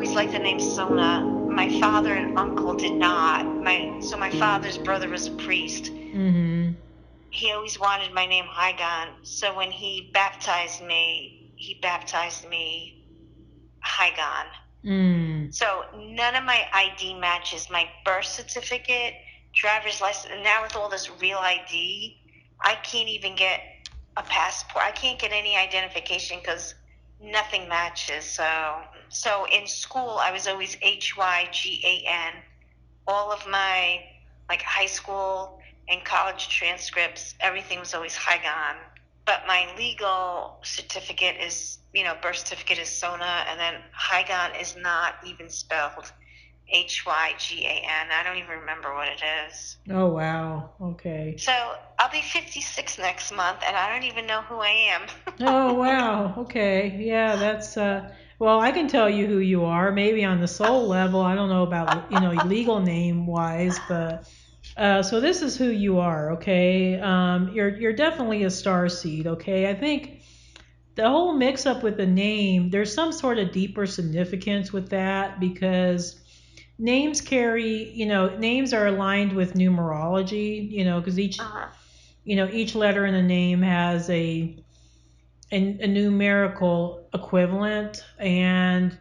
always liked the name Sona. My father and uncle did not. So my father's brother was a priest. Mm-hmm. He always wanted my name Hygon. So when he baptized me Hygon. Mm. So none of my ID matches my birth certificate, driver's license, and now with all this real ID, I can't even get a passport. I can't get any identification because nothing matches. So in school, I was always Hygan. All of my high school and college transcripts, everything was always Hygon. But my legal certificate is, birth certificate is Sona, and then Hygon is not even spelled Hygan. I don't even remember what it is. Oh, wow. Okay. So I'll be 56 next month, and I don't even know who I am. Oh, wow. Okay. Yeah, that's well, I can tell you who you are, maybe on the soul level. I don't know about, legal name wise, but so this is who you are, okay? You're definitely a star seed, okay? I think the whole mix up with the name, there's some sort of deeper significance with that because names carry, names are aligned with numerology, because each letter in a name has a numerical equivalent. And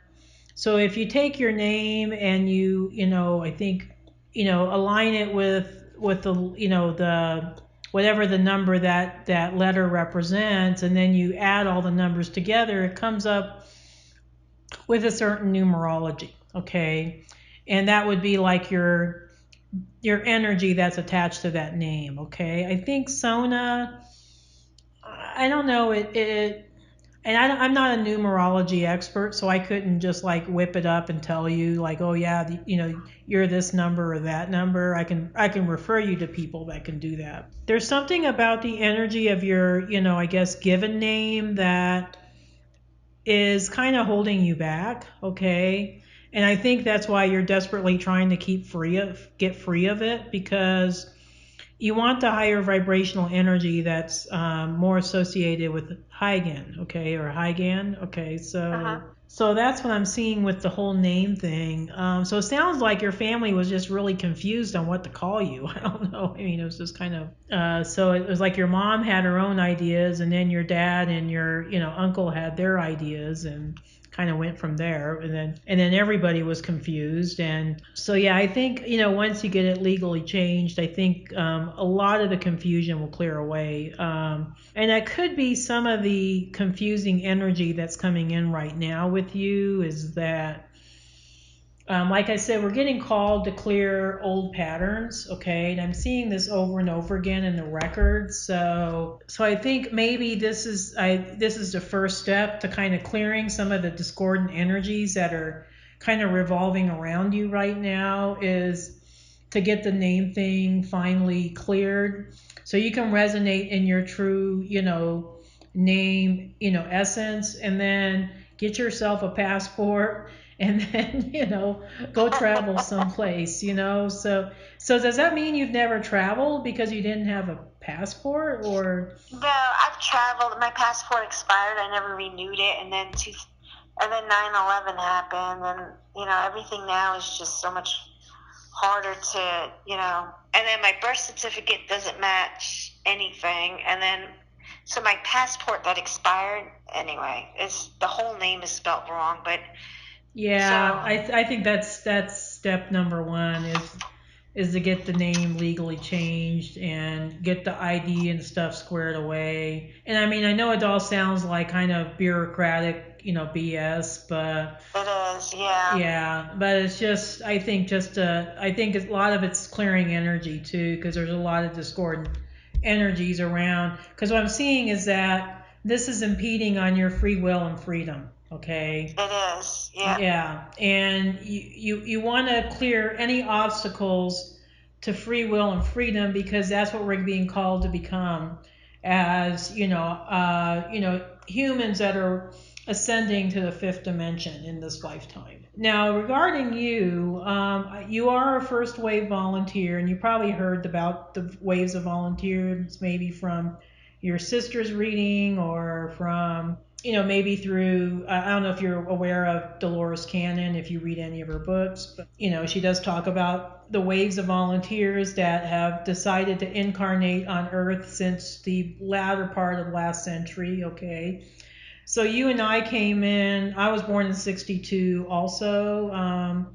so if you take your name and I think, align it with the, the whatever the number that letter represents, and then you add all the numbers together, it comes up with a certain numerology, okay? And that would be like your energy that's attached to that name, okay? I think Sona, I don't know, and I'm not a numerology expert, so I couldn't just like whip it up and tell you like, oh yeah, you're this number or that number. I can refer you to people that can do that. There's something about the energy of your, I guess, given name that is kind of holding you back, okay? And I think that's why you're desperately trying to get free of it, because you want the higher vibrational energy that's more associated with Hygan, okay, or Hygan, okay. So that's what I'm seeing with the whole name thing. So it sounds like your family was just really confused on what to call you. I don't know. I mean, it was just kind of. So it was like your mom had her own ideas, and then your dad and your uncle had their ideas, and kind of went from there, and then everybody was confused. And so yeah, I think once you get it legally changed, I think a lot of the confusion will clear away, and that could be some of the confusing energy that's coming in right now with you, is that like I said, we're getting called to clear old patterns, okay? And I'm seeing this over and over again in the records. So I think maybe this is the first step to kind of clearing some of the discordant energies that are kind of revolving around you right now, is to get the name thing finally cleared so you can resonate in your true, name, essence, and then get yourself a passport, and then go travel someplace. So does that mean you've never traveled because you didn't have a passport, or? No, I've traveled. My passport expired. I never renewed it, and then 9/11 happened, and everything now is just so much harder to. And then my birth certificate doesn't match anything, and then so my passport that expired anyway, is the whole name is spelt wrong, but Yeah, so I think that's step number one, is to get the name legally changed and get the ID and stuff squared away. And I mean, I know it all sounds like kind of bureaucratic, BS, but it is, yeah. yeah, but it's just, I think a lot of it's clearing energy too, because there's a lot of discordant energies around. Because what I'm seeing is that this is impeding on your free will and freedom. Okay. It is, yeah. Yeah, and you want to clear any obstacles to free will and freedom, because that's what we're being called to become, as humans that are ascending to the fifth dimension in this lifetime. Now, regarding you, you are a first wave volunteer, and you probably heard about the waves of volunteers, maybe from your sister's reading or from maybe through, I don't know if you're aware of Dolores Cannon, if you read any of her books, but, she does talk about the waves of volunteers that have decided to incarnate on Earth since the latter part of last century, okay? So you and I came in, I was born in 62 also.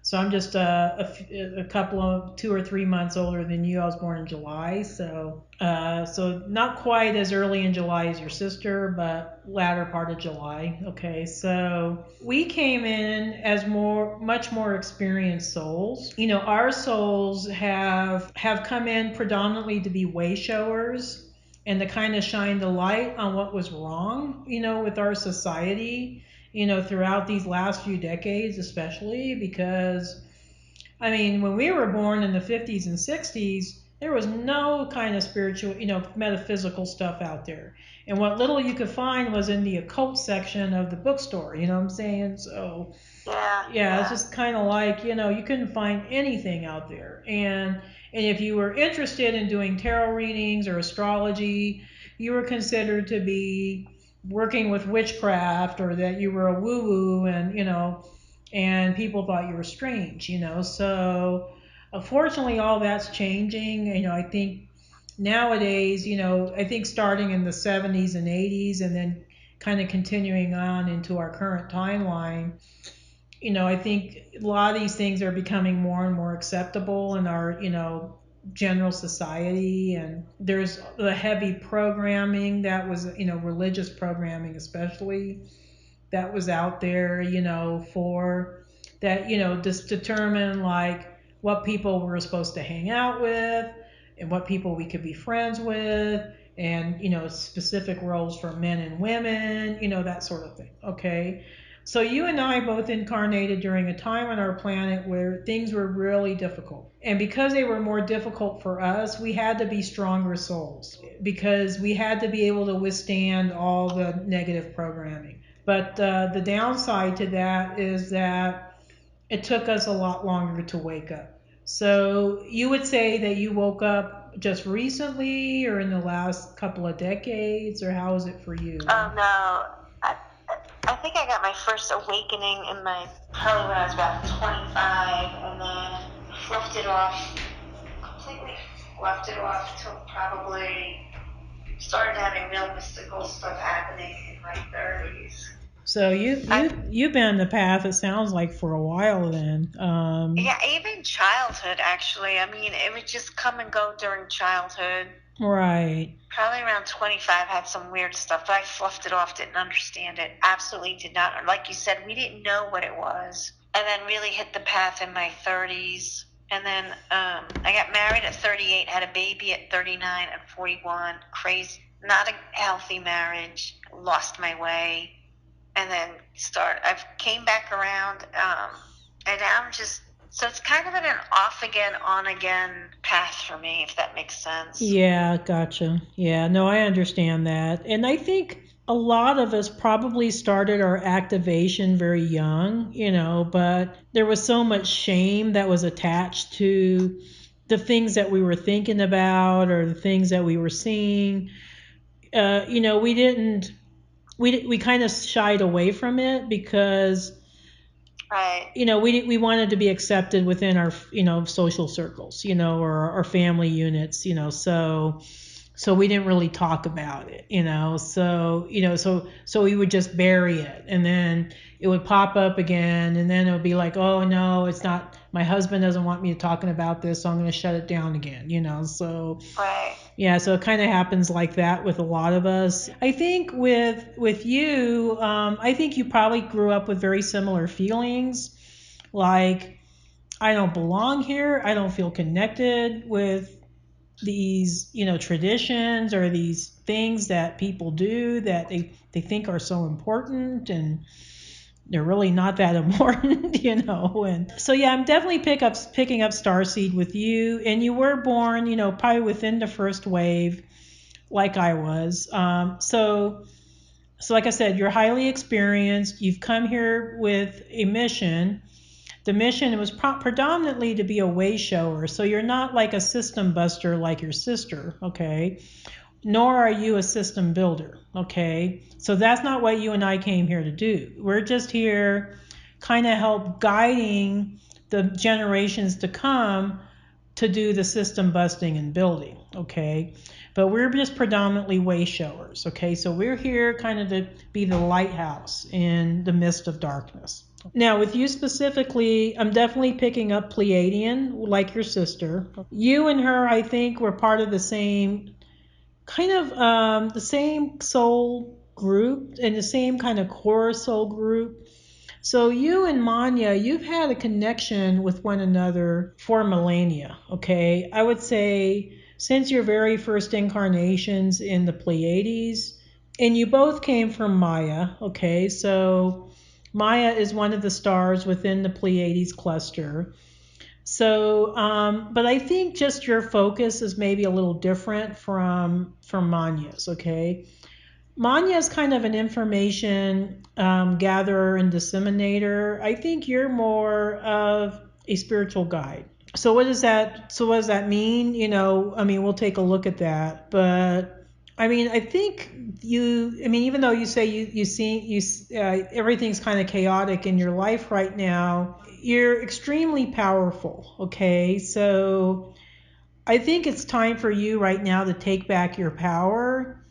So I'm just a couple of 2 or 3 months older than you. I was born in July, so not quite as early in July as your sister, but latter part of July. Okay, so we came in as much more experienced souls. Our souls have come in predominantly to be wayshowers and to kind of shine the light on what was wrong, with our society, throughout these last few decades, especially because, I mean, when we were born in the 50s and 60s, there was no kind of spiritual, metaphysical stuff out there. And what little you could find was in the occult section of the bookstore, you know what I'm saying? So, yeah, it's just kind of like, you couldn't find anything out there. And if you were interested in doing tarot readings or astrology, you were considered to be working with witchcraft, or that you were a woo-woo, and people thought you were strange, So, unfortunately, all that's changing. I think nowadays, I think starting in the 70s and 80s, and then kind of continuing on into our current timeline, I think a lot of these things are becoming more and more acceptable in our, general society. And there's the heavy programming that was, religious programming especially, that was out there, for that, just determine like what people were supposed to hang out with and what people we could be friends with, and, specific roles for men and women, that sort of thing. Okay. So you and I both incarnated during a time on our planet where things were really difficult. And because they were more difficult for us, we had to be stronger souls because we had to be able to withstand all the negative programming. But the downside to that is that it took us a lot longer to wake up. So you would say that you woke up just recently, or in the last couple of decades, or how is it for you? Oh no, I think I got my first awakening in probably when I was about 25, and then left it off completely. Left it off till probably started having real mystical stuff happening in my 30s. So you've been on the path, it sounds like, for a while then. Yeah, even childhood actually. I mean, it would just come and go during childhood. Right. Probably around 25 had some weird stuff, but I fluffed it off, didn't understand it. Absolutely did not. Like you said, we didn't know what it was. And then really hit the path in my 30s. And then I got married at 38, had a baby at 39 and 41. Crazy, not a healthy marriage. Lost my way. And then I came back around. And now I'm just, so it's kind of an off again, on again path for me, if that makes sense. Yeah, gotcha. Yeah, no, I understand that. And I think a lot of us probably started our activation very young, but there was so much shame that was attached to the things that we were thinking about or the things that we were seeing. We didn't, we kind of shied away from it because, right, we wanted to be accepted within our, social circles, or our family units, so we didn't really talk about it, so we would just bury it, and then it would pop up again, and then it would be like, oh no, it's not, my husband doesn't want me talking about this, so I'm going to shut it down again, so right. Yeah, so it kind of happens like that with a lot of us. I think with you, I think you probably grew up with very similar feelings, like, I don't belong here, I don't feel connected with these, traditions or these things that people do that they think are so important, and they're really not that important, And so, yeah, I'm definitely picking up Starseed with you. And you were born, probably within the first wave, like I was. So like I said, you're highly experienced. You've come here with a mission. The mission was predominantly to be a wayshower. So you're not like a system buster like your sister, okay? nor are you a system builder, okay? So that's not what you and I came here to do. We're just here kind of help guiding the generations to come to do the system busting and building, okay? But we're just predominantly wayshowers, okay? So we're here kind of to be the lighthouse in the midst of darkness. Now, with you specifically, I'm definitely picking up Pleiadian, like your sister. You and her, I think, were part of the same kind of the same soul group and the same kind of core soul group. So you and Manya, you've had a connection with one another for millennia, okay? I would say since your very first incarnations in the Pleiades, and you both came from Maya, okay? So Maya is one of the stars within the Pleiades cluster. So, but I think just your focus is maybe a little different from Manya's, okay? Manya is kind of an information gatherer and disseminator. I think you're more of a spiritual guide. So what does that? So what does that mean? You know, I mean, we'll take a look at that. But I mean, I think you. I mean, even though you say you see everything's kind of chaotic in your life right now, you're extremely powerful. Okay, so I think it's time for you right now to take back your power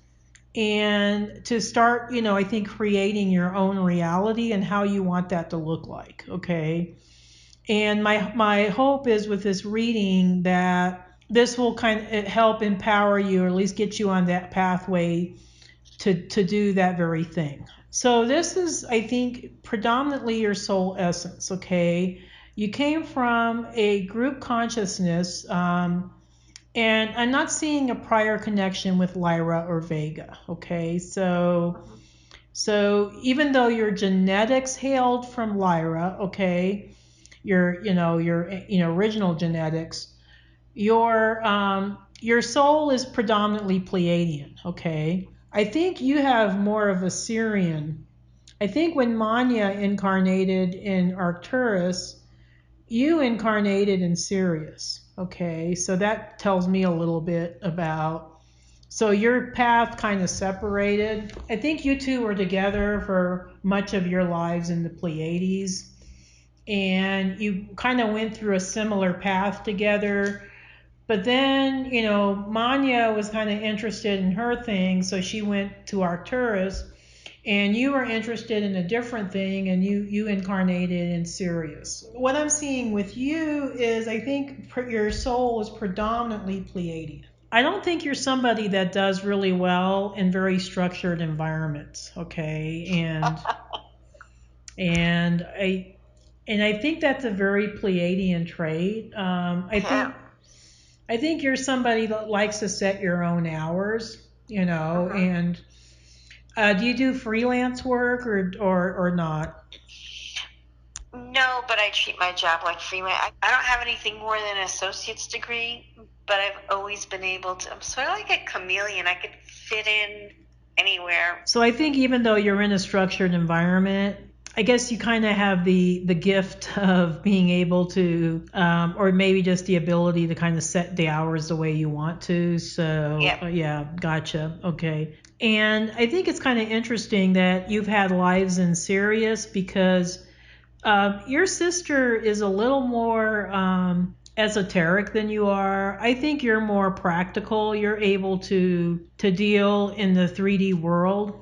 and to start, you know, I think creating your own reality and how you want that to look like, okay? And my hope is with this reading that this will kind of help empower you, or at least get you on that pathway to do that very thing. So this is, I think, predominantly your soul essence, okay? You came from a group consciousness, and I'm not seeing a prior connection with Lyra or Vega, okay? So even though your genetics hailed from Lyra, okay, your original genetics, your soul is predominantly Pleiadian, okay? I think you have more of a Sirian. I think when Manya incarnated in Arcturus, you incarnated in Sirius. Okay, so that tells me a little bit about. So your path kind of separated. I think you two were together for much of your lives in the Pleiades, and you kind of went through a similar path together. But then, you know, Manya was kind of interested in her thing, so she went to Arcturus, and you were interested in a different thing, and you incarnated in Sirius. What I'm seeing with you is I think your soul is predominantly Pleiadian. I don't think you're somebody that does really well in very structured environments, okay? And I think that's a very Pleiadian trait. I think you're somebody that likes to set your own hours, you know, and do you do freelance work or not? No, but I treat my job like freelance. I don't have anything more than an associate's degree, but I've always been able to. I'm sort of like a chameleon. I could fit in anywhere. So I think even though you're in a structured environment, I guess you kind of have the gift of being able to, or maybe just the ability to kind of set the hours the way you want to. So Yep. Yeah, gotcha. Okay. And I think it's kind of interesting that you've had lives in Sirius because your sister is a little more esoteric than you are. I think you're more practical. You're able to deal in the 3D world.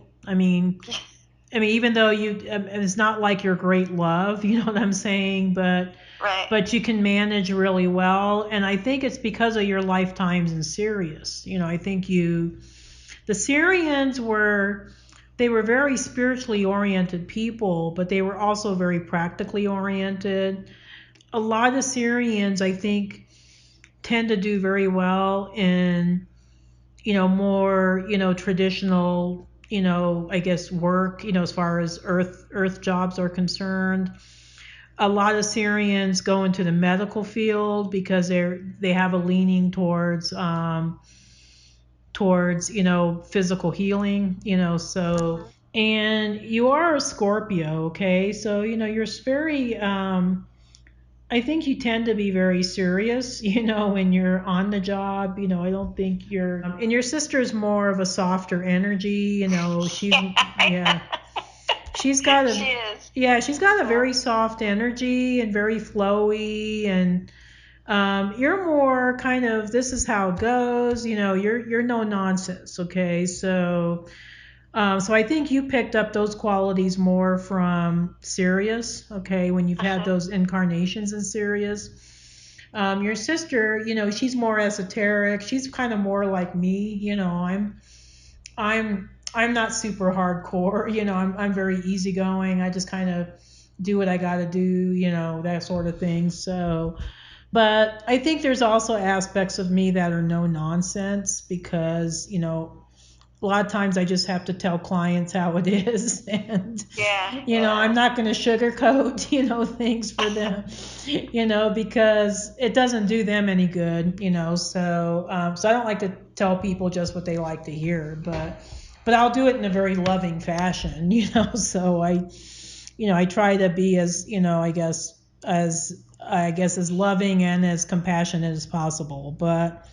Even though it's not like your great love, you know what I'm saying, but Right. but you can manage really well, and I think it's because of your lifetimes in Sirius. You know, I think the Sirians they were very spiritually oriented people, but they were also very practically oriented. A lot of Sirians, I think, tend to do very well in, you know, more, you know, traditional, you know, I guess work, you know, as far as earth jobs are concerned. A lot of Sirians go into the medical field because they have a leaning towards, you know, physical healing, you know, so and you are a Scorpio, okay? So, you know, you're very I think you tend to be very serious, when you're on the job. I don't think and your sister's more of a softer energy, yeah, she's got She a, is. she's got a very soft energy and very flowy, and you're more kind of, this is how it goes, you're no nonsense, okay? So I think you picked up those qualities more from Sirius, okay, when you've had those incarnations in Sirius. Your sister, she's more esoteric. She's kind of more like me. I'm not super hardcore. I'm very easygoing. I just kind of do what I got to do. That sort of thing. So, but I think there's also aspects of me that are no nonsense because a lot of times I just have to tell clients how it is, and I'm not going to sugarcoat things for them, because it doesn't do them any good, so I don't like to tell people just what they like to hear, but I'll do it in a very loving fashion, so I try to be as, as loving and as compassionate as possible. But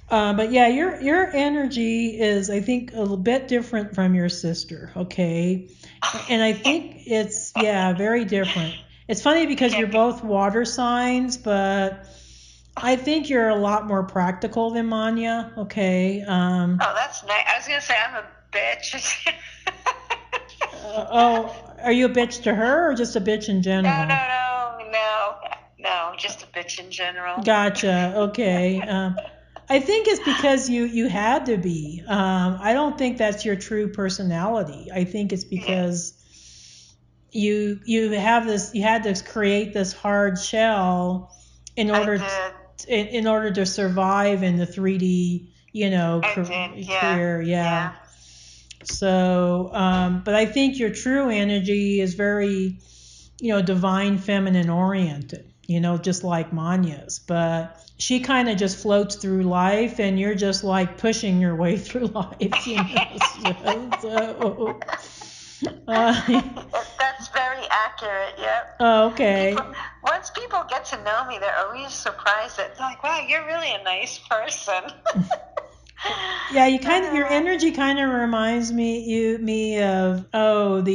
yeah, your energy is, I think, a little bit different from your sister. Okay, and I think it's, very different. It's funny because you're both water signs, but I think you're a lot more practical than Manya. Okay. Oh, that's nice. I was gonna say I'm a bitch. Oh, are you a bitch to her or just a bitch in general? No, just a bitch in general. Gotcha. Okay. I think it's because you had to be. I don't think that's your true personality. I think it's because you had to create this hard shell in order in order to survive in the 3D, career. Yeah. So, but I think your true energy is very, divine feminine oriented, just like Manya's. But she kind of just floats through life, and you're just like pushing your way through life, So, that's very accurate. Yep. Okay. Once people get to know me, they're always surprised that, like, wow, you're really a nice person. Yeah, your energy kind of reminds me of, was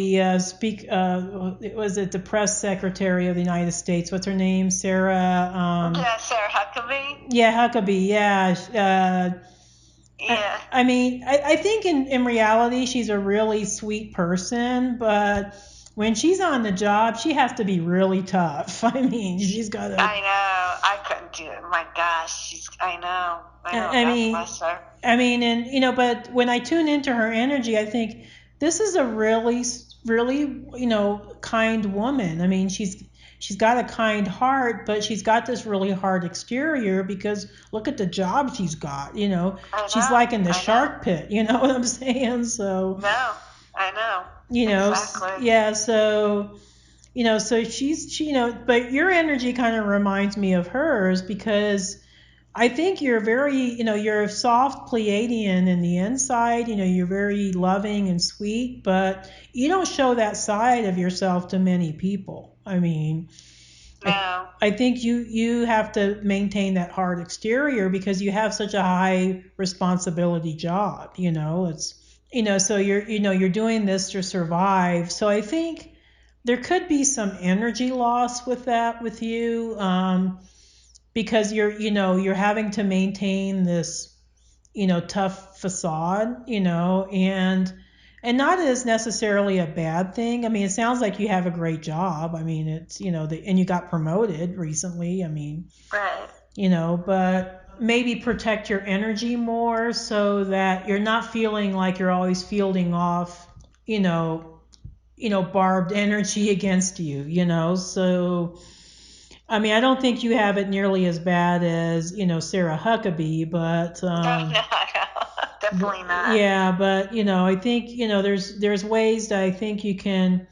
it the press secretary of the United States? What's her name? Sarah. Sarah Huckabee. Yeah, Huckabee. Yeah. I mean, I think in reality she's a really sweet person, but when she's on the job, she has to be really tough. I mean, she's got to. I know. I couldn't do it. My gosh, I know. God bless her. I mean, and but when I tune into her energy, I think this is a really, really, kind woman. I mean, she's got a kind heart, but she's got this really hard exterior because look at the job she's got. She's like in the shark pit. You know what I'm saying? So. No, I know. Exactly. Yeah. So. So but your energy kind of reminds me of hers because I think you're very, you're a soft Pleiadian in the inside. You're very loving and sweet, but you don't show that side of yourself to many people. I mean, no. I think you have to maintain that hard exterior because you have such a high responsibility job. So you're doing this to survive. So I think there could be some energy loss with that with you. Because you're having to maintain this tough facade, and not as necessarily a bad thing. I mean, it sounds like you have a great job. I mean, it's and you got promoted recently. I mean, right. But maybe protect your energy more so that you're not feeling like you're always fielding off barbed energy against you. So I mean, I don't think you have it nearly as bad as, Sarah Huckabee, but no, definitely not. Yeah, but I think there's ways that I think you can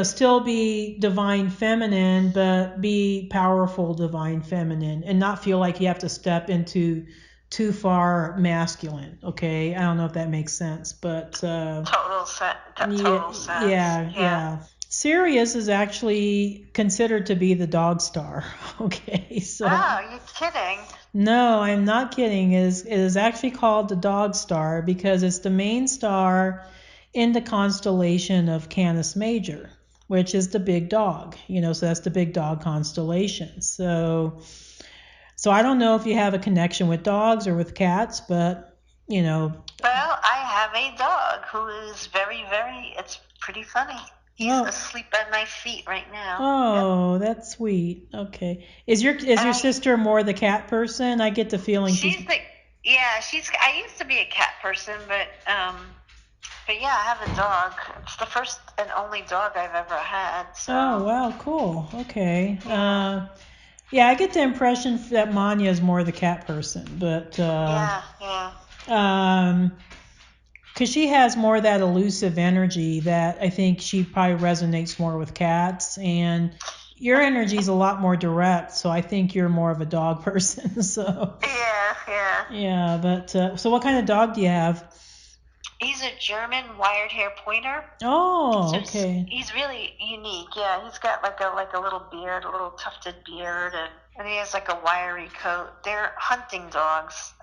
still be divine feminine, but be powerful divine feminine, and not feel like you have to step into too far masculine. Okay, I don't know if that makes sense, but total sense. Yeah. Sirius is actually considered to be the dog star. Okay, so. Oh, you're kidding. No, I'm not kidding. It is actually called the dog star because it's the main star in the constellation of Canis Major, which is the big dog. So that's the big dog constellation. So I don't know if you have a connection with dogs or with cats, but Well, I have a dog who is it's pretty funny. He's asleep at my feet right now. Oh, yep. That's sweet. Okay. Is your sister more the cat person? I get the feeling she's I used to be a cat person, but yeah, I have a dog. It's the first and only dog I've ever had. So. Oh, wow, cool. Okay. Yeah, I get the impression that Manya is more the cat person, but because she has more of that elusive energy that I think she probably resonates more with cats, and your energy is a lot more direct, so I think you're more of a dog person. So yeah, but so what kind of dog do you have? He's a German wired hair pointer. Oh, okay. He's really unique. Yeah, he's got like a little beard, a little tufted beard, and he has like a wiry coat. They're hunting dogs.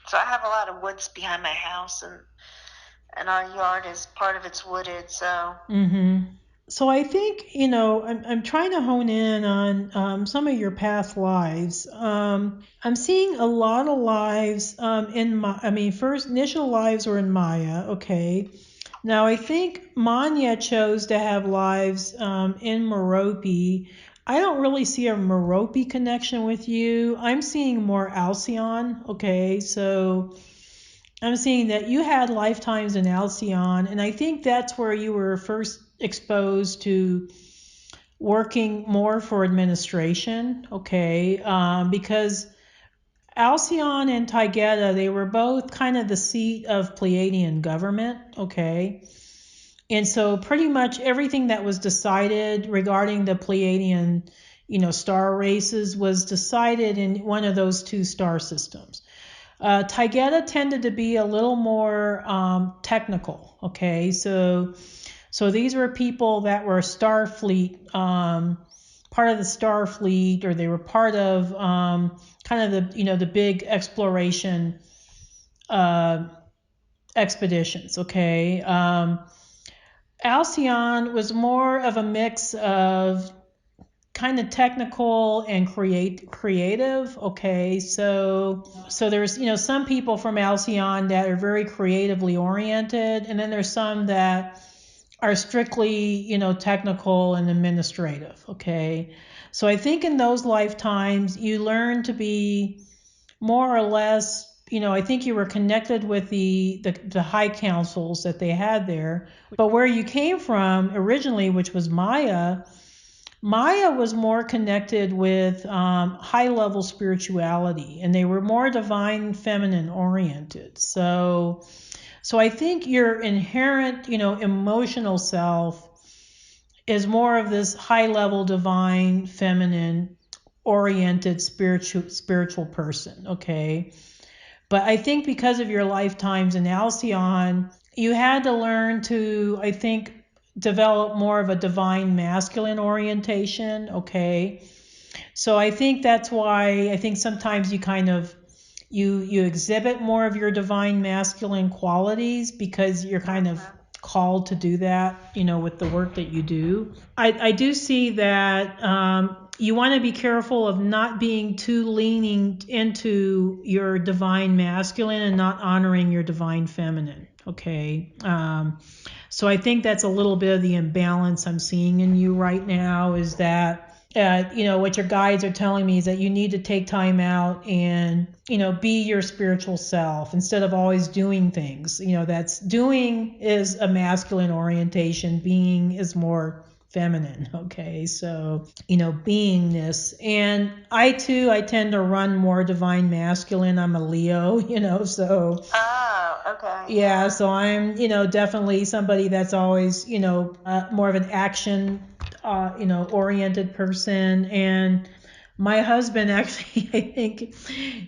So I have a lot of woods behind my house, and our yard is part of it's wooded. So. Mm-hmm. So I think, I'm trying to hone in on some of your past lives. I'm seeing a lot of lives first initial lives were in Maya, okay. Now I think Manya chose to have lives in Merope. I don't really see a Merope connection with you. I'm seeing more Alcyon, okay. So I'm seeing that you had lifetimes in Alcyon, and I think that's where you were first exposed to working more for administration, okay? Because Alcyon and Taygeta, they were both kind of the seat of Pleiadian government, okay? And so pretty much everything that was decided regarding the Pleiadian, star races was decided in one of those two star systems. Taygeta tended to be a little more technical. Okay, so these were people that were Starfleet, part of the Starfleet, or they were part of kind of the big exploration expeditions. Okay, Alcyon was more of a mix of kind of technical and creative. Okay, so there's some people from Alcyon that are very creatively oriented, and then there's some that are strictly technical and administrative. Okay, so I think in those lifetimes you learn to be more or less, I think you were connected with the high councils that they had there, but where you came from originally, which was Maya was more connected with high level spirituality, and they were more divine feminine oriented. So I think your inherent, emotional self is more of this high level divine feminine oriented spiritual person, okay? But I think because of your lifetimes in Alcyon, you had to learn to, I think, develop more of a divine masculine orientation, okay? So I think that's why I think sometimes you kind of you exhibit more of your divine masculine qualities because you're kind of called to do that, with the work that you do. I do see that you want to be careful of not being too leaning into your divine masculine and not honoring your divine feminine. Okay. So I think that's a little bit of the imbalance I'm seeing in you right now is that what your guides are telling me is that you need to take time out and, be your spiritual self instead of always doing things. That's doing is a masculine orientation, being is more feminine. Okay, so beingness, and I tend to run more divine masculine. I'm a Leo, so okay, yeah, so I'm definitely somebody that's always more of an action oriented person. And my husband actually, I think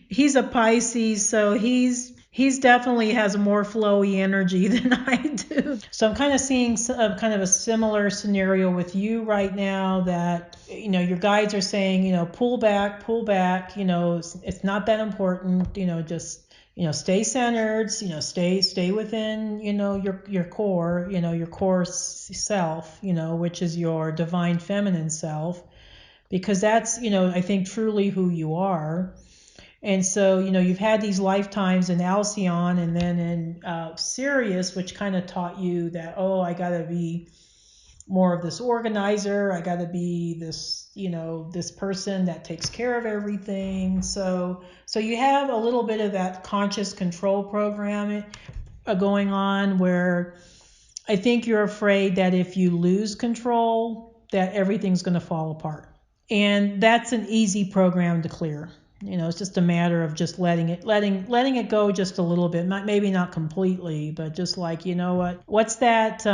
he's a Pisces, so he's He's definitely has more flowy energy than I do. So I'm kind of seeing kind of a similar scenario with you right now that, your guides are saying, pull back, it's not that important, just, stay centered, stay within, your core, your core self, which is your divine feminine self, because that's, I think truly who you are. And so, you've had these lifetimes in Alcyon and then in Sirius, which kind of taught you that, oh, I got to be more of this organizer. I got to be this, this person that takes care of everything. So you have a little bit of that conscious control program going on where I think you're afraid that if you lose control, that everything's going to fall apart. And that's an easy program to clear. It's just a matter of just letting it go just a little bit, maybe not completely, but just like, what's that,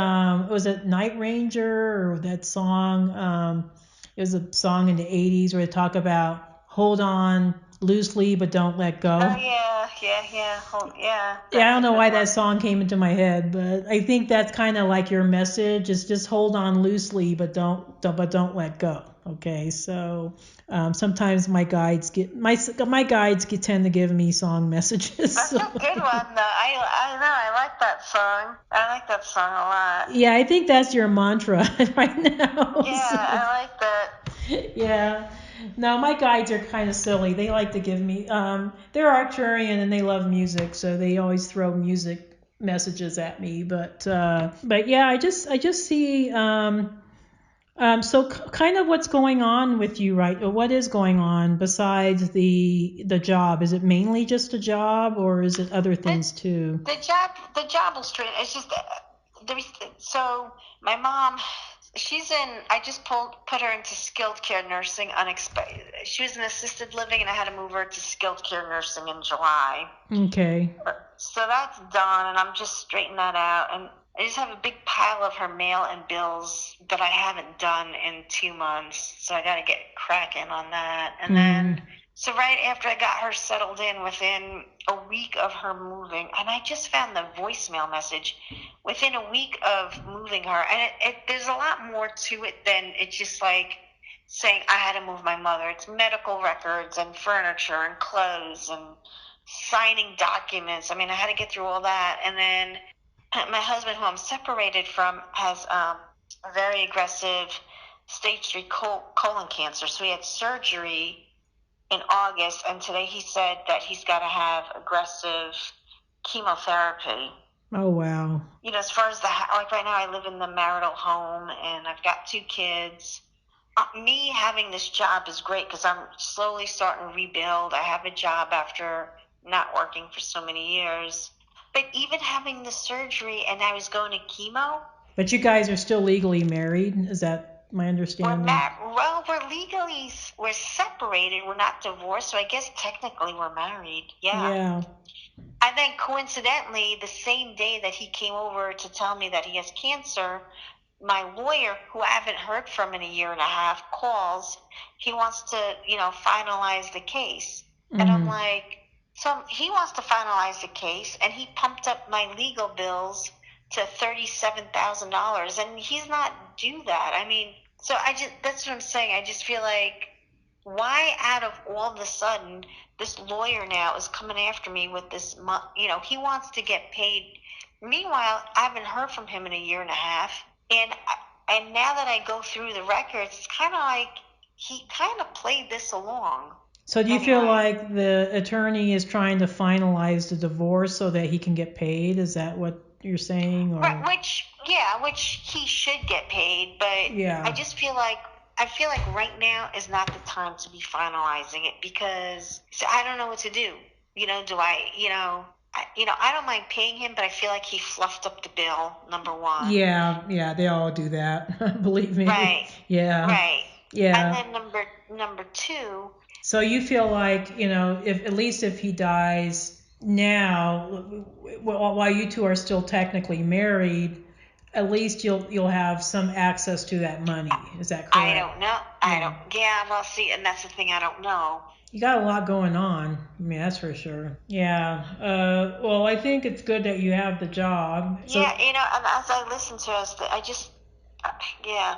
was it Night Ranger or that song? It was a song in the 80s where they talk about hold on loosely but don't let go. Oh yeah. Yeah, I don't That's a know good why one. that song came into my head, but I think that's kind of like your message is just hold on loosely, but don't let go. Okay, so sometimes my guides tend to give me song messages. That's So. a good one though. I know I like that song. I like that song a lot. Yeah, I think that's your mantra right now. Yeah, So. I like that. Yeah. No, my guides are kind of silly. They like to give me, they're Arcturian and they love music, so they always throw music messages at me. But yeah, I just see, so kind of what's going on with you, right? Or what is going on besides the job? Is it mainly just a job, or is it other things too? The job will straighten. It's just so my mom, I just put her into skilled care nursing unexpected. She was in assisted living and I had to move her to skilled care nursing in July. Okay. So that's done and I'm just straightening that out. And I just have a big pile of her mail and bills that I haven't done in 2 months. So I got to get cracking on that. And then, so right after I got her settled in within a week of her moving, and I just found the voicemail message within a week of moving her. And there's a lot more to it than it's just like saying I had to move my mother. It's medical records and furniture and clothes and signing documents. I mean, I had to get through all that. And then my husband, who I'm separated from, has a very aggressive stage 3 colon cancer. So he had surgery in August, and today he said that he's got to have aggressive chemotherapy. Oh, wow. As far as like right now, I live in the marital home, and I've got 2 kids. Me having this job is great because I'm slowly starting to rebuild. I have a job after not working for so many years. But even having the surgery and I was going to chemo. But you guys are still legally married? Is that my understanding? We're separated. We're not divorced. So I guess technically we're married. Yeah. And then coincidentally, the same day that he came over to tell me that he has cancer, my lawyer, who I haven't heard from in a year and a half, calls. He wants to, finalize the case. And I'm like, so he wants to finalize the case, and he pumped up my legal bills to $37,000, and he's not due that. I mean, so that's what I'm saying. I just feel like, why out of all of a sudden this lawyer now is coming after me with this, he wants to get paid. Meanwhile, I haven't heard from him in a year and a half. And now that I go through the records, it's kind of like he kind of played this along. So do you feel like the attorney is trying to finalize the divorce so that he can get paid? Is that what you're saying? Or? Which he should get paid, but yeah. I feel like right now is not the time to be finalizing it because I don't know what to do. Do I, I don't mind paying him, but I feel like he fluffed up the bill, number one. Yeah, they all do that. Believe me. Right. Yeah. Right. Yeah. And then number two. So you feel like, if at least if he dies now, while you two are still technically married, at least you'll have some access to that money. Is that correct? I don't know. I don't. Yeah, well, see, and that's the thing. I don't know. You got a lot going on. I mean, that's for sure. Yeah. Well, I think it's good that you have the job. So, Yeah, and as I listen to us, I just, yeah,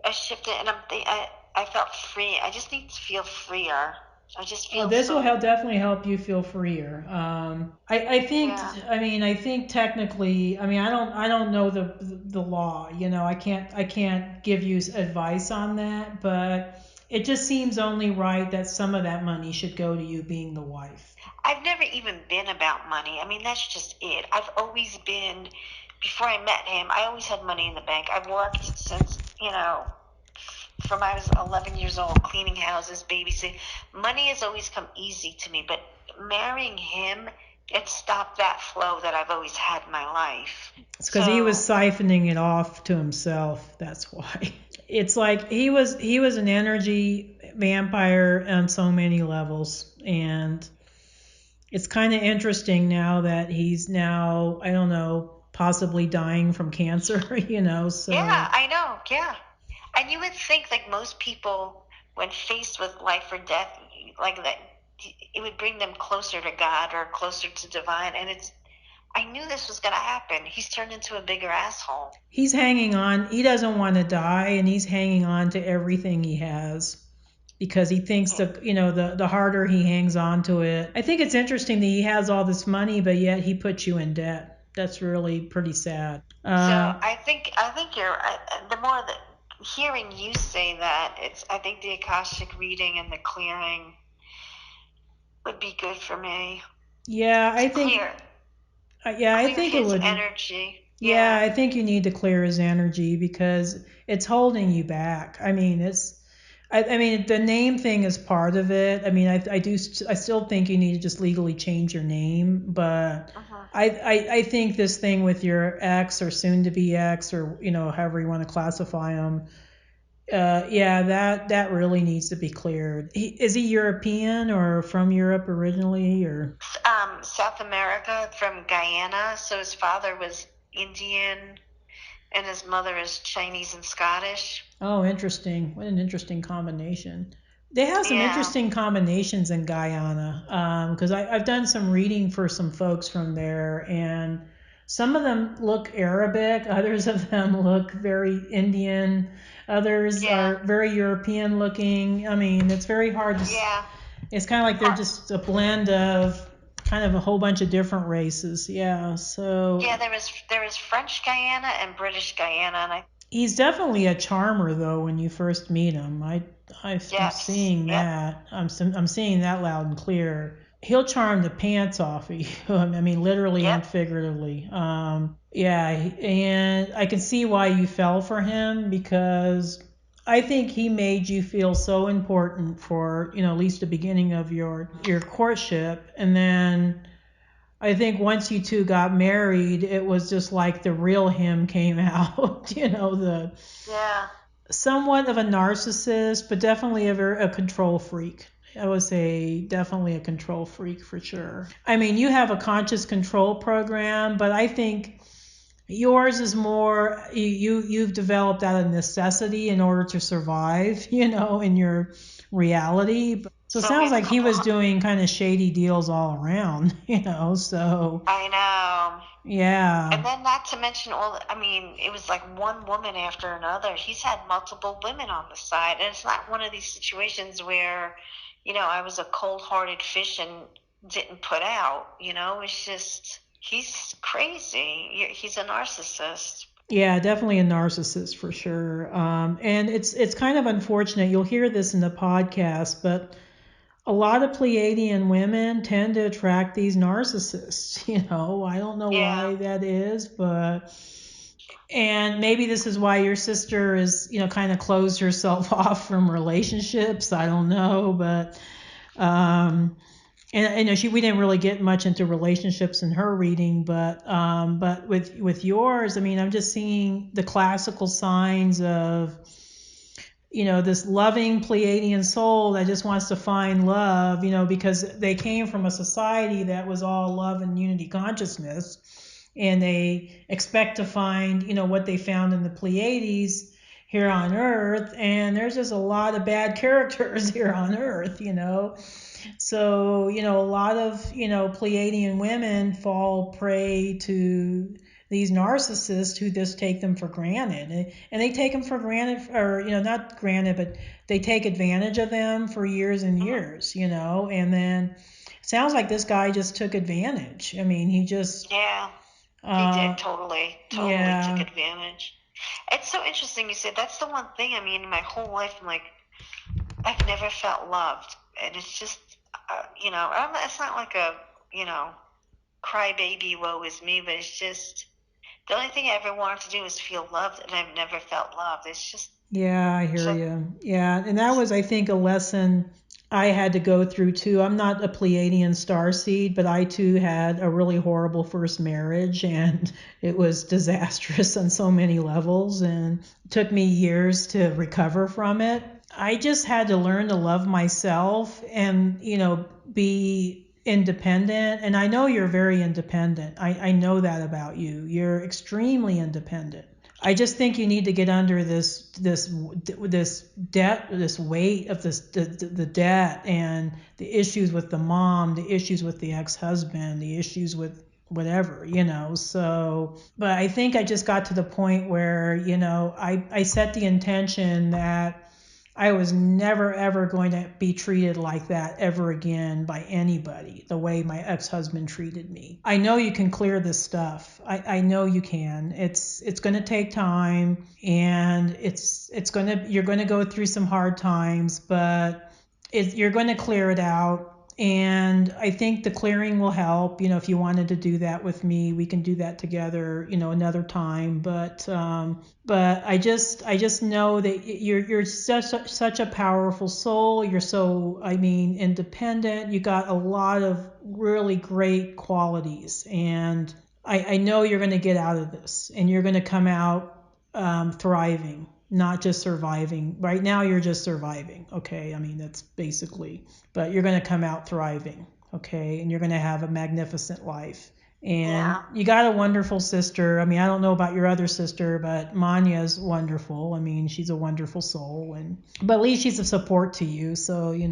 I shifted, and I felt free. I just need to feel freer. I just feel this so. will definitely help you feel freer. I think. Yeah. I mean, I think technically. I mean, I don't know the law. You know, I can't give you advice on that, but it just seems only right that some of that money should go to you being the wife. I've never even been about money. I mean, that's just it. I've always been, before I met him, I always had money in the bank. I've worked since, from I was 11 years old, cleaning houses, babysitting. Money has always come easy to me, but marrying him, it stopped that flow that I've always had in my life. It's because he was siphoning it off to himself. That's why. It's like he was an energy vampire on so many levels, and it's kind of interesting now that he's now, I don't know, possibly dying from cancer. So yeah, I know, yeah. And you would think, like, most people, when faced with life or death, like that, it would bring them closer to God or closer to divine. And I knew this was going to happen. He's turned into a bigger asshole. he's hanging on. He doesn't want to die, and he's hanging on to everything he has because he thinks that, the harder he hangs on to it. I think it's interesting that he has all this money, but yet he puts you in debt. That's really pretty sad. So I think you're the more that hearing you say that, I think the Akashic reading and the clearing would be good for me. Yeah, I think. Clear. Yeah, I think it would. Energy. Yeah, I think you need to clear his energy because it's holding you back. I mean, I mean, the name thing is part of it. I mean, I still think you need to just legally change your name, but I think this thing with your ex or soon to be ex or, however you want to classify him, yeah, that really needs to be cleared. Is he European or from Europe originally, or? South America, from Guyana. So his father was Indian, and his mother is Chinese and Scottish. Oh, interesting. What an interesting combination. They have some interesting combinations in Guyana, because I've done some reading for some folks from there, and some of them look Arabic, others of them look very Indian, others are very European looking. I mean, it's very hard to. Yeah. It's kind of like they're just a blend of kind of a whole bunch of different races. Yeah. So. Yeah, there is French Guyana and British Guyana, and he's definitely a charmer, though. When you first meet him, I'm seeing that. I'm seeing that loud and clear. He'll charm the pants off of you. I mean, literally and figuratively. Yeah, and I can see why you fell for him because I think he made you feel so important for, at least the beginning of your courtship, and then I think once you two got married, it was just like the real him came out. The somewhat of a narcissist, but definitely a control freak. I would say definitely a control freak for sure. I mean, you have a conscious control program, but I think yours is more you've developed out of necessity in order to survive, in your reality. So it sounds like he was doing kind of shady deals all around, so. I know. Yeah. And then not to mention it was like one woman after another. He's had multiple women on the side. And it's not one of these situations where, I was a cold-hearted fish and didn't put out, it's just, he's crazy. He's a narcissist. Yeah, definitely a narcissist for sure. And it's kind of unfortunate. You'll hear this in the podcast, but a lot of Pleiadian women tend to attract these narcissists. I don't know why that is, but. And maybe this is why your sister is, kind of closed herself off from relationships. I don't know, but and we didn't really get much into relationships in her reading, but with yours, I mean, I'm just seeing the classical signs of, this loving Pleiadian soul that just wants to find love, because they came from a society that was all love and unity consciousness. and they expect to find, what they found in the Pleiades here on Earth, and there's just a lot of bad characters here on Earth. So, a lot of, Pleiadian women fall prey to these narcissists who just take them for granted. And they take them for granted, or, not granted, but they take advantage of them for years and years, and then sounds like this guy just took advantage. I mean, he just, Yeah, he did totally took yeah, advantage. It's so interesting you said that's the one thing. I mean, in my whole life, I'm like, I've never felt loved, and it's just, it's not like a, crybaby, woe is me, but it's just the only thing I ever wanted to do is feel loved, and I've never felt loved. It's just, yeah, I hear so, you. Yeah, and that was, I think, a lesson I had to go through too. I'm not a Pleiadian starseed, but I too had a really horrible first marriage, and it was disastrous on so many levels, and it took me years to recover from it. I just had to learn to love myself and, be independent. And I know you're very independent. I know that about you. You're extremely independent. I just think you need to get under this debt, this weight of the debt, and the issues with the mom, the issues with the ex-husband, the issues with whatever. So, but I think I just got to the point where, I set the intention that I was never ever going to be treated like that ever again by anybody, the way my ex-husband treated me. I know you can clear this stuff. I know you can. It's going to take time, and you're going to go through some hard times, but you're going to clear it out. And I think the clearing will help. If you wanted to do that with me, we can do that together, another time. But I just know that you're such a powerful soul. You're so, I mean, independent. You got a lot of really great qualities, and I know you're going to get out of this, and you're going to come out thriving, not just surviving. Right now, you're just surviving. Okay, I mean that's basically, but you're going to come out thriving. Okay, and you're going to have a magnificent life. And yeah. you got a wonderful sister. I mean, I don't know about your other sister, but Manya's wonderful. I mean, she's a wonderful soul, and but at least she's a support to you. So you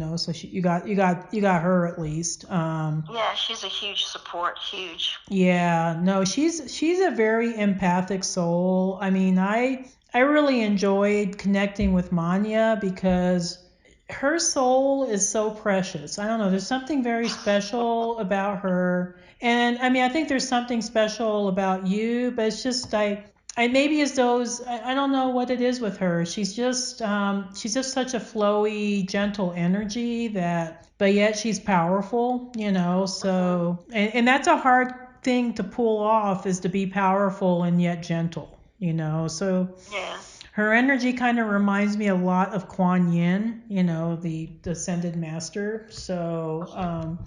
got her at least. Yeah, she's a huge support, huge. Yeah, no, she's a very empathic soul. I mean, I really enjoyed connecting with Manya because her soul is so precious. I don't know, there's something very special about her. And I mean, I think there's something special about you, but it's just I maybe as those I don't know what it is with her. She's just such a flowy, gentle energy that, but yet she's powerful. So and that's a hard thing to pull off, is to be powerful and yet gentle. So Yeah. her energy kind of reminds me a lot of Kuan Yin, the Ascended Master. So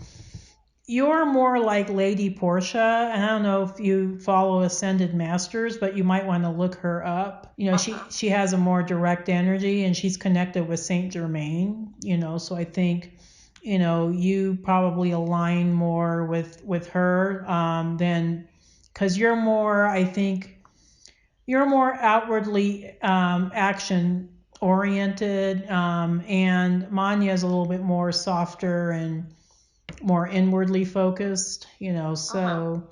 you're more like Lady Portia, and I don't know if you follow Ascended Masters, but you might want to look her up. She has a more direct energy, and she's connected with Saint Germain. So I think you probably align more with her than, because I think you're more outwardly action oriented, and Manya is a little bit more softer and more inwardly focused. So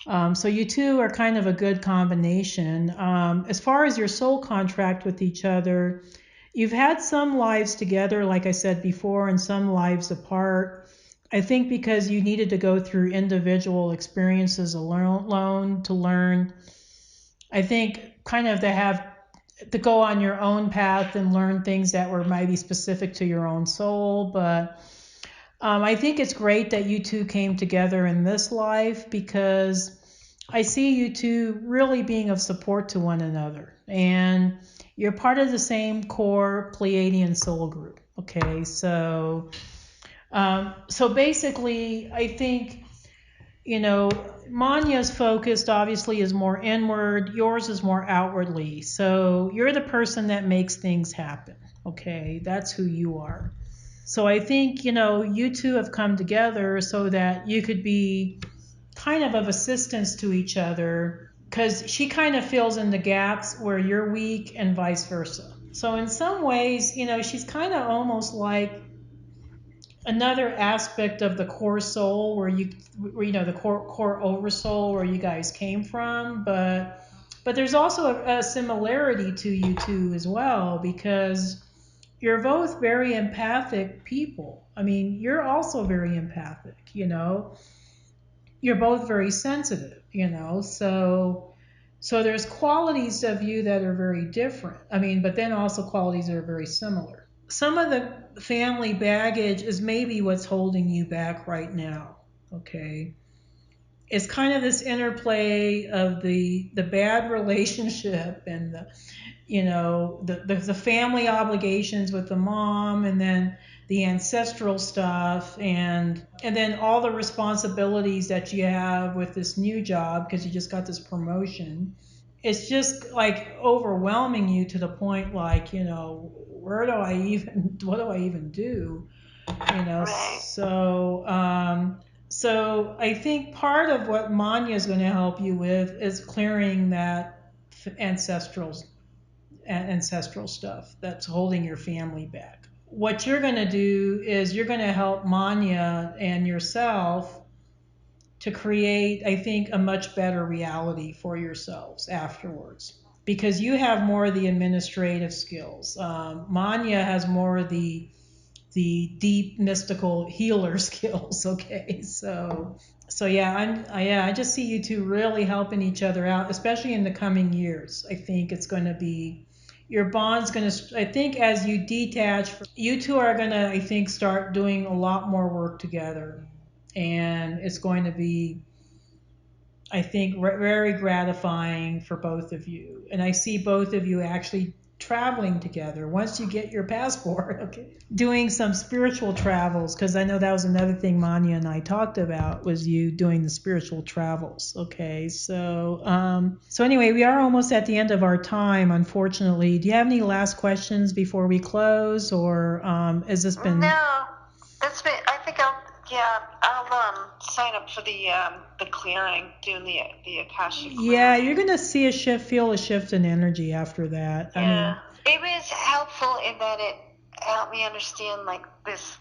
you two are kind of a good combination. As far as your soul contract with each other, you've had some lives together, like I said before, and some lives apart. I think because you needed to go through individual experiences alone to learn. I think kind of to go on your own path and learn things that were maybe specific to your own soul. But I think it's great that you two came together in this life, because I see you two really being of support to one another. And you're part of the same core Pleiadian soul group. Okay, so basically, I think Manya's focused obviously is more inward, yours is more outwardly. So you're the person that makes things happen. Okay, that's who you are. So I think, you two have come together so that you could be kind of assistance to each other, because she kind of fills in the gaps where you're weak and vice versa. So in some ways, she's kind of almost like another aspect of the core soul where the core oversoul where you guys came from, but there's also a similarity to you two as well, because you're both very empathic people. I mean, you're also very empathic. You're both very sensitive. So there's qualities of you that are very different. I mean, but then also qualities that are very similar. Some of the family baggage is maybe what's holding you back right now. Okay. It's kind of this interplay of the bad relationship and the family obligations with the mom, and then the ancestral stuff, and then all the responsibilities that you have with this new job because you just got this promotion. It's just like overwhelming you to the point like, where do I even what do I even do? Right. So I think part of what Manya is going to help you with is clearing that ancestral ancestral stuff that's holding your family back. What you're going to do is you're going to help Manya and yourself to create, I think, a much better reality for yourselves afterwards. Because you have more of the administrative skills. Manya has more of the deep mystical healer skills. Okay, so yeah, I just see you two really helping each other out, especially in the coming years. I think it's going to be your bond's going to. I think as you detach, you two are going to, I think, start doing a lot more work together, and it's going to be, I think, very gratifying for both of you. And I see both of you actually traveling together once you get your passport. Okay, doing some spiritual travels, because I know that was another thing Manya and I talked about, was you doing the spiritual travels. Okay, so anyway, we are almost at the end of our time, unfortunately. Do you have any last questions before we close, or has this been? No, that's been. I think I'll sign up for the clearing, doing the Akashic clearing. Yeah, you're gonna see a shift, feel a shift in energy after that. Yeah. I mean, It was helpful in that it helped me understand like this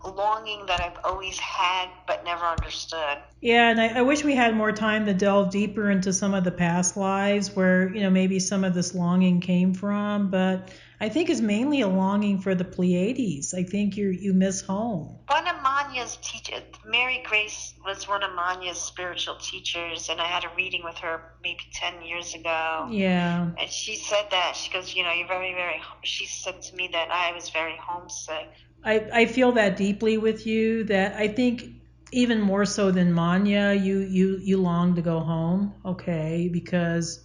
longing that I've always had but never understood. yeah, and I wish we had more time to delve deeper into some of the past lives where, maybe some of this longing came from, but I think it's mainly a longing for the Pleiades. I think you miss home. One of Manya's teachers, Mary Grace, was one of Manya's spiritual teachers, and I had a reading with her maybe 10 years ago. Yeah. And she said that, she goes, you're very, very, she said to me that I was very homesick. I feel that deeply with you, that I think even more so than Manya, you long to go home, okay? Because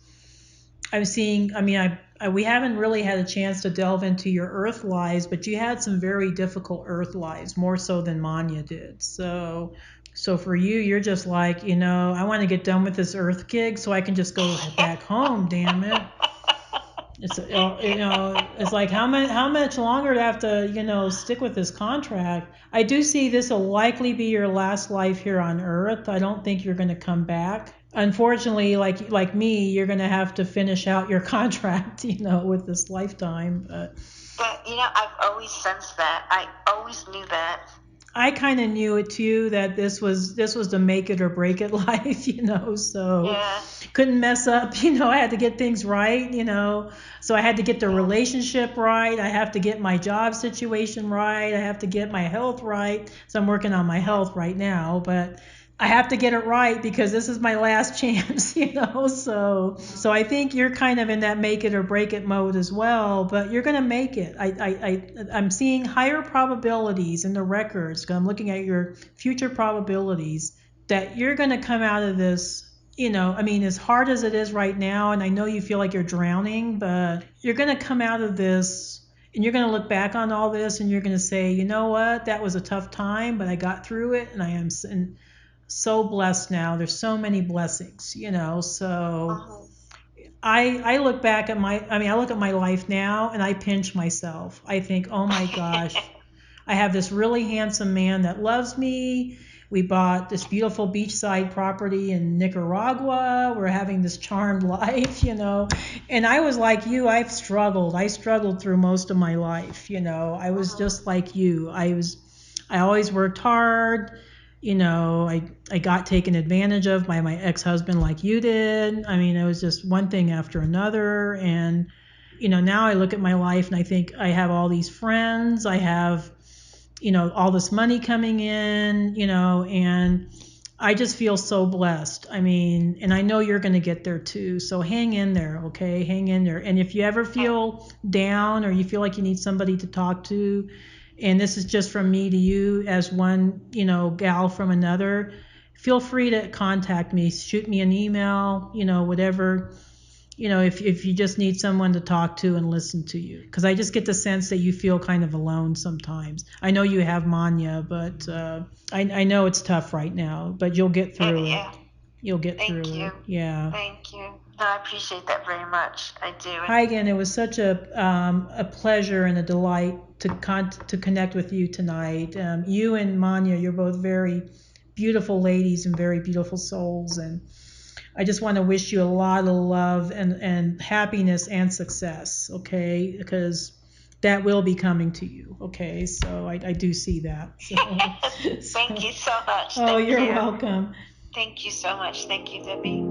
I'm seeing, I mean, we haven't really had a chance to delve into your Earth lives, but you had some very difficult Earth lives, more so than Manya did. So for you, you're just like, I want to get done with this Earth gig so I can just go back home. Damn it! It's like how much longer do I have to stick with this contract? I do see this will likely be your last life here on Earth. I don't think you're going to come back. Unfortunately, like me, you're going to have to finish out your contract, with this lifetime. But I've always sensed that. I always knew that. I kind of knew it too, that this was the make it or break it life, so Yeah. couldn't mess up, I had to get things right, so I had to get the relationship right, I have to get my job situation right, I have to get my health right. So I'm working on my health right now, but I have to get it right because this is my last chance, so I think you're kind of in that make it or break it mode as well, but you're going to make it. I'm seeing higher probabilities in the records, because I'm looking at your future probabilities, that you're going to come out of this, I mean, as hard as it is right now, and I know you feel like you're drowning, but you're going to come out of this and you're going to look back on all this and you're going to say, you know what, that was a tough time, but I got through it, and I am so blessed now. There's so many blessings, so I look back at I look at my life now and I pinch myself. I think, oh my gosh, I have this really handsome man that loves me. We bought this beautiful beachside property in Nicaragua. We're having this charmed life, And I was like you, I struggled through most of my life, I was just like you. I always worked hard. I got taken advantage of by my ex-husband like you did. I mean, it was just one thing after another. And, now I look at my life and I think I have all these friends. I have, all this money coming in, and I just feel so blessed. I mean, and I know you're going to get there too. So hang in there, okay? Hang in there. And if you ever feel down or you feel like you need somebody to talk to, and this is just from me to you as one, gal from another, feel free to contact me, shoot me an email, whatever, if you just need someone to talk to and listen to you. Because I just get the sense that you feel kind of alone sometimes. I know you have mania, but I know it's tough right now, but you'll get through it. You'll get through it. Yeah. Thank you. No, I appreciate that very much. I do. Hi again. It was such a pleasure and a delight to connect with you tonight. You and Manya, you're both very beautiful ladies and very beautiful souls, and I just want to wish you a lot of love and happiness and success. Okay, because that will be coming to you. Okay, so I do see that. So, Thank you so much. Oh, you're welcome. Thank you so much. Thank you, Debbie.